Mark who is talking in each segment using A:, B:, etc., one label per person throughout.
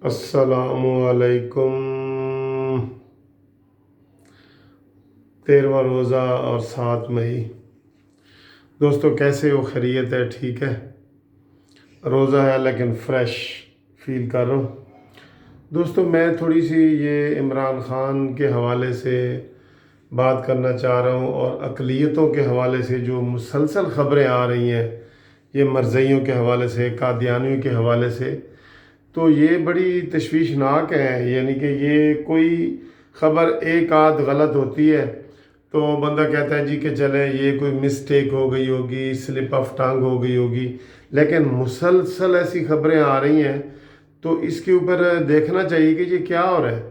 A: السلام علیکم۔ 13واں روزہ اور 7 مئی۔ دوستو کیسے ہو؟ خیریت ہے؟ ٹھیک ہے؟ روزہ ہے لیکن فریش فیل کر رہا ہوں۔ دوستو میں تھوڑی سی یہ عمران خان کے حوالے سے بات کرنا چاہ رہا ہوں، اور اقلیتوں کے حوالے سے جو مسلسل خبریں آ رہی ہیں، یہ مرزائیوں کے حوالے سے، قادیانیوں کے حوالے سے، تو یہ بڑی تشویشناک ہے۔ یعنی کہ یہ کوئی خبر ایک آدھ غلط ہوتی ہے تو بندہ کہتا ہے جی کہ چلیں یہ کوئی مسٹیک ہو گئی ہوگی، سلپ آف ٹنگ ہو گئی ہوگی، لیکن مسلسل ایسی خبریں آ رہی ہیں تو اس کے اوپر دیکھنا چاہیے کہ یہ کیا ہو رہا ہے۔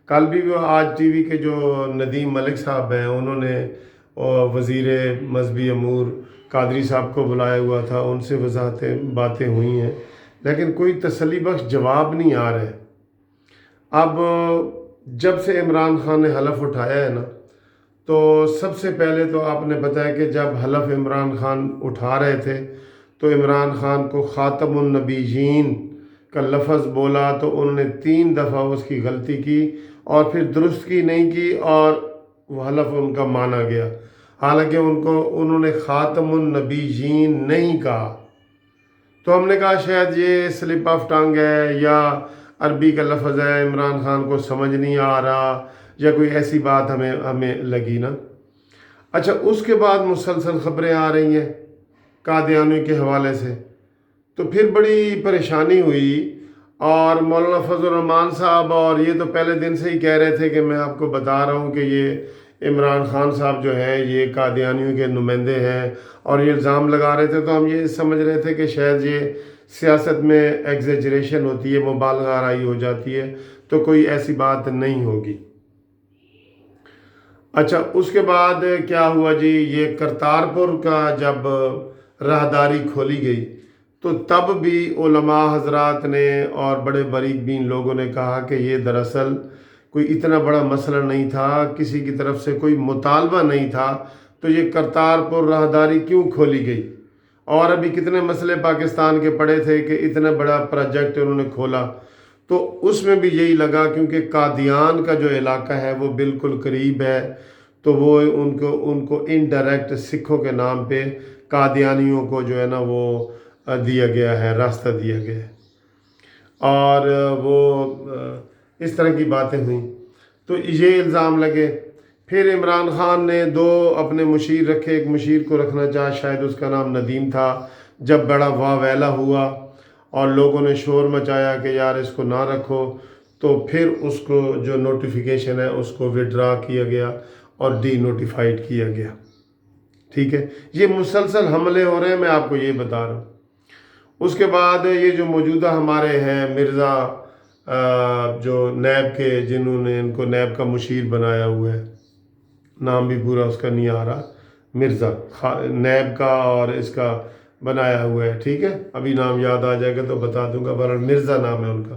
A: کل بھی وہ آج ٹی وی کے جو ندیم ملک صاحب ہیں، انہوں نے وزیر مذہبی امور قادری صاحب کو بلایا ہوا تھا، ان سے باتیں ہوئی ہیں، لیکن کوئی تسلی بخش جواب نہیں آ رہے۔ اب جب سے عمران خان نے حلف اٹھایا ہے نا، تو سب سے پہلے تو آپ نے بتایا کہ جب حلف عمران خان اٹھا رہے تھے تو عمران خان کو خاتم النبیین کا لفظ بولا تو انہوں نے 3 دفعہ اس کی غلطی کی اور پھر درست کی نہیں کی، اور وہ حلف ان کا مانا گیا، حالانکہ انہوں نے خاتم النبیین نہیں کہا۔ تو ہم نے کہا شاید یہ سلپ آف ٹنگ ہے، یا عربی کا لفظ ہے، عمران خان کو سمجھ نہیں آ رہا، یا کوئی ایسی بات ہمیں لگی نا۔ اچھا، اس کے بعد مسلسل خبریں آ رہی ہیں قادیانیوں کے حوالے سے، تو پھر بڑی پریشانی ہوئی، اور مولانا فضل الرحمان صاحب اور یہ تو پہلے دن سے ہی کہہ رہے تھے کہ میں آپ کو بتا رہا ہوں کہ یہ عمران خان صاحب جو ہیں یہ قادیانیوں کے نمائندے ہیں، اور یہ الزام لگا رہے تھے، تو ہم یہ سمجھ رہے تھے کہ شاید یہ سیاست میں ایگزیجریشن ہوتی ہے، مبالغہ آرائی ہو جاتی ہے، تو کوئی ایسی بات نہیں ہوگی۔ اچھا، اس کے بعد کیا ہوا جی؟ یہ کرتارپور کا جب راہداری کھولی گئی تو تب بھی علماء حضرات نے اور بڑے باریک بین لوگوں نے کہا کہ یہ دراصل کوئی اتنا بڑا مسئلہ نہیں تھا، کسی کی طرف سے کوئی مطالبہ نہیں تھا، تو یہ کرتارپور راہداری کیوں کھولی گئی؟ اور ابھی کتنے مسئلے پاکستان کے پڑے تھے کہ اتنا بڑا پروجیکٹ انہوں نے کھولا، تو اس میں بھی یہی لگا کیونکہ قادیان کا جو علاقہ ہے وہ بالکل قریب ہے، تو وہ ان کو انڈائریکٹ سکھوں کے نام پہ قادیانیوں کو جو ہے نا وہ دیا گیا ہے، راستہ دیا گیا ہے، اور وہ اس طرح کی باتیں ہوئیں، تو یہ الزام لگے۔ پھر عمران خان نے 2 اپنے مشیر رکھے، ایک مشیر کو رکھنا چاہا، شاید اس کا نام ندیم تھا، جب بڑا واویلا ہوا اور لوگوں نے شور مچایا کہ یار اس کو نہ رکھو، تو پھر اس کو جو نوٹیفیکیشن ہے اس کو وڈرا کیا گیا اور ڈی نوٹیفائڈ کیا گیا۔ ٹھیک ہے، یہ مسلسل حملے ہو رہے ہیں، میں آپ کو یہ بتا رہا ہوں۔ اس کے بعد یہ جو موجودہ ہمارے ہیں مرزا جو نیب کے، جنہوں نے ان کو نیب کا مشیر بنایا ہوا ہے، نام بھی پورا اس کا نہیں آ رہا، مرزا نیب کا اور اس کا بنایا ہوا ہے، ٹھیک ہے، ابھی نام یاد آ جائے گا تو بتا دوں گا، بہرحال مرزا نام ہے ان کا۔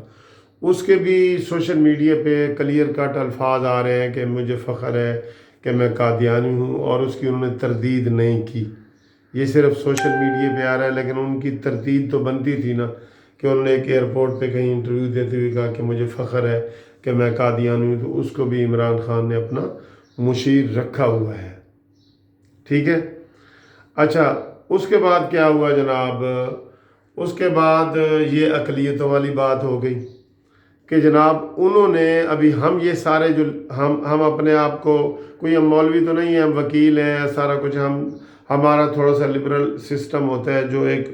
A: اس کے بھی سوشل میڈیا پہ کلیئر کٹ الفاظ آ رہے ہیں کہ مجھے فخر ہے کہ میں قادیانی ہوں، اور اس کی انہوں نے تردید نہیں کی۔ یہ صرف سوشل میڈیا پہ آ رہا ہے، لیکن ان کی تردید تو بنتی تھی نا، کہ انہوں نے ایک ایئرپورٹ پہ کہیں انٹرویو دیتے ہوئے کہا کہ مجھے فخر ہے کہ میں قادیانی ہوں، تو اس کو بھی عمران خان نے اپنا مشیر رکھا ہوا ہے، ٹھیک ہے۔ اچھا، اس کے بعد کیا ہوا جناب؟ اس کے بعد یہ اقلیتوں والی بات ہو گئی کہ جناب انہوں نے ابھی ہم یہ سارے جو ہم اپنے آپ کو، کوئی ہم مولوی تو نہیں ہیں، ہم وکیل ہیں، سارا کچھ ہمارا تھوڑا سا لبرل سسٹم ہوتا ہے جو ایک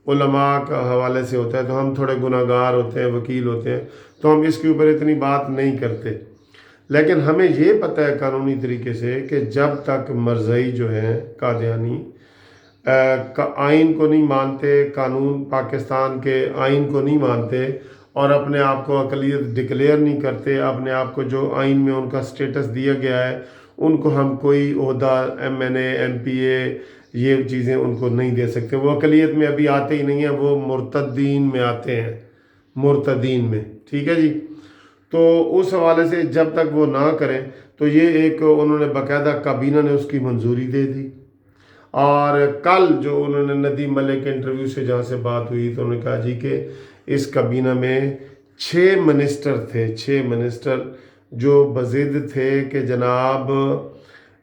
A: علماء کا حوالے سے ہوتا ہے، تو ہم تھوڑے گناہ گار ہوتے ہیں، وکیل ہوتے ہیں، تو ہم اس کے اوپر اتنی بات نہیں کرتے، لیکن ہمیں یہ پتہ ہے قانونی طریقے سے کہ جب تک مرزائی جو ہیں قادیانی آئین کو نہیں مانتے، قانون پاکستان کے آئین کو نہیں مانتے، اور اپنے آپ کو اقلیت ڈکلیئر نہیں کرتے، اپنے آپ کو جو آئین میں ان کا سٹیٹس دیا گیا ہے ان کو ہم کوئی عہدہ MNA MPA یہ چیزیں ان کو نہیں دے سکتے، وہ اقلیت میں ابھی آتے ہی نہیں ہیں، وہ مرتدین میں آتے ہیں، مرتدین میں، ٹھیک ہے جی۔ تو اس حوالے سے جب تک وہ نہ کریں تو یہ ایک انہوں نے باقاعدہ کابینہ نے اس کی منظوری دے دی، اور کل جو انہوں نے ندیم ملک کے انٹرویو سے جہاں سے بات ہوئی تو انہوں نے کہا جی کہ اس کابینہ میں 6 منسٹر تھے، 6 منسٹر جو بضد تھے کہ جناب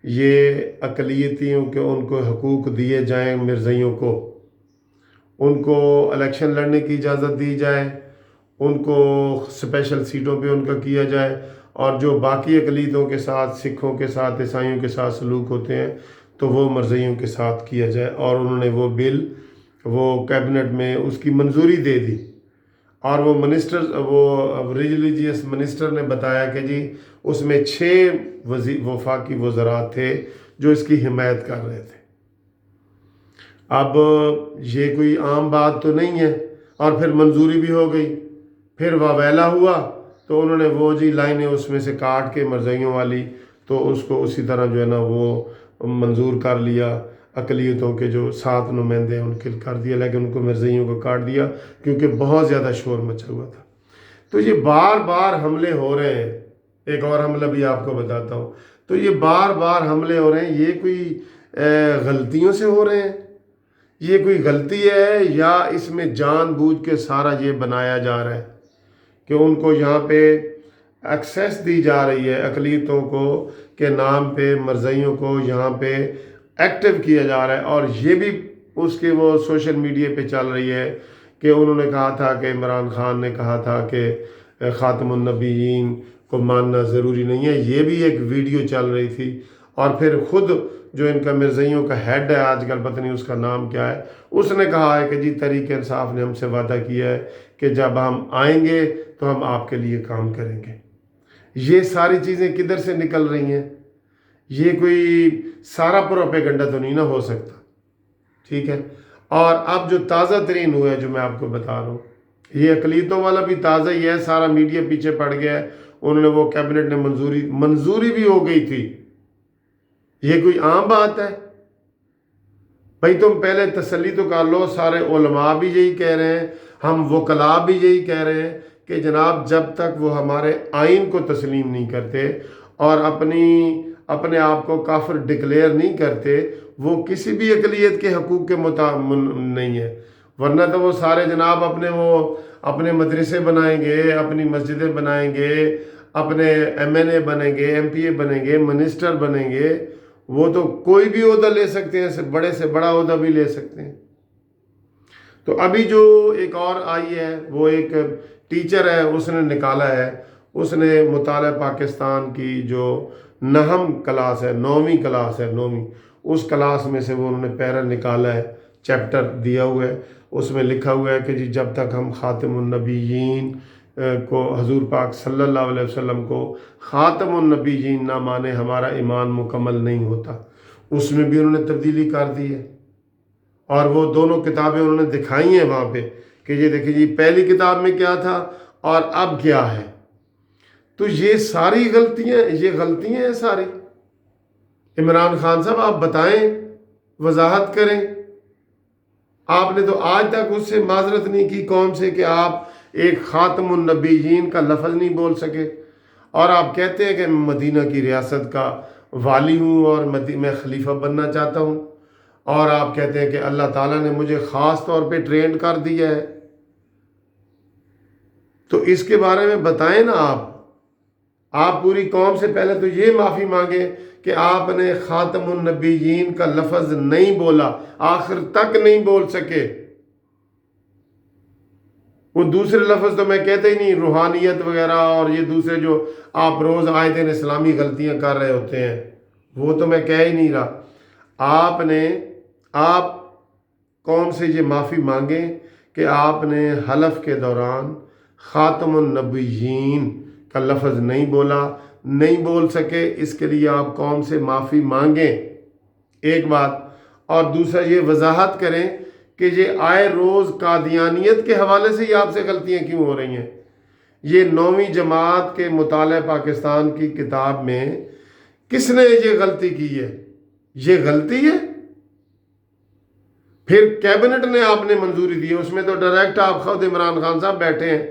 A: یہ اقلیتیوں کے ان کو حقوق دیے جائیں، مرزائیوں کو ان کو الیکشن لڑنے کی اجازت دی جائے، ان کو اسپیشل سیٹوں پہ ان کا کیا جائے، اور جو باقی اقلیتوں کے ساتھ، سکھوں کے ساتھ، عیسائیوں کے ساتھ سلوک ہوتے ہیں تو وہ مرزائیوں کے ساتھ کیا جائے۔ اور انہوں نے وہ بل وہ کیبنٹ میں اس کی منظوری دے دی، اور وہ منسٹر، وہ ریلیجیس منسٹر نے بتایا کہ جی اس میں 6 وفاقی وزراء تھے جو اس کی حمایت کر رہے تھے۔ اب یہ کوئی عام بات تو نہیں ہے، اور پھر منظوری بھی ہو گئی، پھر واویلا ہوا تو انہوں نے وہ جی لائنیں اس میں سے کاٹ کے مرزائیوں والی، تو اس کو اسی طرح جو ہے نا وہ منظور کر لیا، اقلیتوں کے جو 7 نمائندے ہیں ان کے کر دیا، لیکن ان کو مرزائیوں کو کاٹ دیا کیونکہ بہت زیادہ شور مچا ہوا تھا۔ تو یہ بار بار حملے ہو رہے ہیں۔ ایک اور حملہ بھی آپ کو بتاتا ہوں۔ تو یہ بار بار حملے ہو رہے ہیں، یہ کوئی غلطیوں سے ہو رہے ہیں؟ یہ کوئی غلطی ہے یا اس میں جان بوجھ کے سارا یہ بنایا جا رہا ہے کہ ان کو یہاں پہ ایکسیس دی جا رہی ہے، اقلیتوں کو کے نام پہ مرزائیوں کو یہاں پہ ایکٹیو کیا جا رہا ہے؟ اور یہ بھی اس کے وہ سوشل میڈیا پہ چل رہی ہے کہ انہوں نے کہا تھا کہ عمران خان نے کہا تھا کہ خاتم النبیین کو ماننا ضروری نہیں ہے، یہ بھی ایک ویڈیو چل رہی تھی۔ اور پھر خود جو ان کا مرزائیوں کا ہیڈ ہے آج کل، پتہ نہیں اس کا نام کیا ہے، اس نے کہا ہے کہ جی تحریک انصاف نے ہم سے وعدہ کیا ہے کہ جب ہم آئیں گے تو ہم آپ کے لیے کام کریں گے۔ یہ ساری چیزیں کدھر سے نکل رہی ہیں؟ یہ کوئی سارا پروپیگنڈا تو نہیں نہ ہو سکتا، ٹھیک ہے؟ اور اب جو تازہ ترین ہوا ہے جو میں آپ کو بتا رہا ہوں، یہ اقلیتوں والا بھی تازہ ہی ہے، سارا میڈیا پیچھے پڑ گیا ہے۔ انہوں نے وہ کیبنٹ نے منظوری بھی ہو گئی تھی۔ یہ کوئی عام بات ہے؟ بھائی تم پہلے تسلی تو کر لو، سارے علماء بھی یہی کہہ رہے ہیں، ہم وکلاء بھی یہی کہہ رہے ہیں کہ جناب جب تک وہ ہمارے آئین کو تسلیم نہیں کرتے اور اپنے آپ کو کافر ڈکلیئر نہیں کرتے، وہ کسی بھی اقلیت کے حقوق کے نہیں ہے۔ ورنہ تو وہ سارے جناب اپنے مدرسے بنائیں گے، اپنی مسجدیں بنائیں گے، اپنے ایم این اے بنیں گے، ایم پی اے بنیں گے، منسٹر بنیں گے، وہ تو کوئی بھی عہدہ لے سکتے ہیں، بڑے سے بڑا عہدہ بھی لے سکتے ہیں۔ تو ابھی جو ایک اور آئی ہے، وہ ایک ٹیچر ہے، اس نے نکالا ہے، اس نے مطالعہ پاکستان کی جو 9ویں کلاس ہے، 9ویں کلاس ہے، 9ویں، اس کلاس میں سے وہ انہوں نے پیرا نکالا ہے، چیپٹر دیا ہوا ہے، اس میں لکھا ہوا ہے کہ جی جب تک ہم خاتم النبیین کو، حضور پاک صلی اللہ علیہ وسلم کو خاتم النبیین نہ مانے، ہمارا ایمان مکمل نہیں ہوتا۔ اس میں بھی انہوں نے تبدیلی کر دی ہے، اور وہ دونوں کتابیں انہوں نے دکھائی ہیں وہاں پہ کہ یہ دیکھیں جی پہلی کتاب میں کیا تھا اور اب کیا ہے۔ تو یہ ساری غلطیاں ہیں ساری۔ عمران خان صاحب آپ بتائیں، وضاحت کریں۔ آپ نے تو آج تک اس سے معذرت نہیں کی قوم سے کہ آپ ایک خاتم النبیین کا لفظ نہیں بول سکے، اور آپ کہتے ہیں کہ میں مدینہ کی ریاست کا والی ہوں اور میں خلیفہ بننا چاہتا ہوں، اور آپ کہتے ہیں کہ اللہ تعالیٰ نے مجھے خاص طور پہ ٹرینڈ کر دیا ہے۔ تو اس کے بارے میں بتائیں نا آپ پوری قوم سے پہلے تو یہ معافی مانگیں کہ آپ نے خاتم النبیین کا لفظ نہیں بولا، آخر تک نہیں بول سکے۔ وہ دوسرے لفظ تو میں کہتا ہی نہیں، روحانیت وغیرہ اور یہ دوسرے جو آپ روز آئے دن اسلامی غلطیاں کر رہے ہوتے ہیں، وہ تو میں کہہ ہی نہیں رہا۔ آپ قوم سے یہ معافی مانگیں کہ آپ نے حلف کے دوران خاتم النبیین کا لفظ نہیں بول سکے، اس کے لیے آپ قوم سے معافی مانگیں، ایک بات۔ اور دوسرا یہ وضاحت کریں کہ یہ آئے روز قادیانیت کے حوالے سے یہ آپ سے غلطیاں کیوں ہو رہی ہیں۔ یہ 9ویں جماعت کے مطالعہ پاکستان کی کتاب میں کس نے یہ غلطی کی ہے؟ یہ غلطی ہے؟ پھر کیبنٹ نے آپ نے منظوری دی ہے، اس میں تو ڈائریکٹ آپ خود عمران خان صاحب بیٹھے ہیں،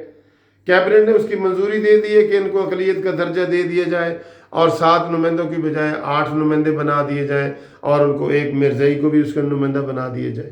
A: کیبنٹ نے اس کی منظوری دے دی ہے کہ ان کو اقلیت کا درجہ دے دیا جائے اور 7 نمائندوں کی بجائے 8 نمائندے بنا دیے جائیں، اور ان کو ایک مرزائی کو بھی اس کا نمائندہ بنا دیا جائے۔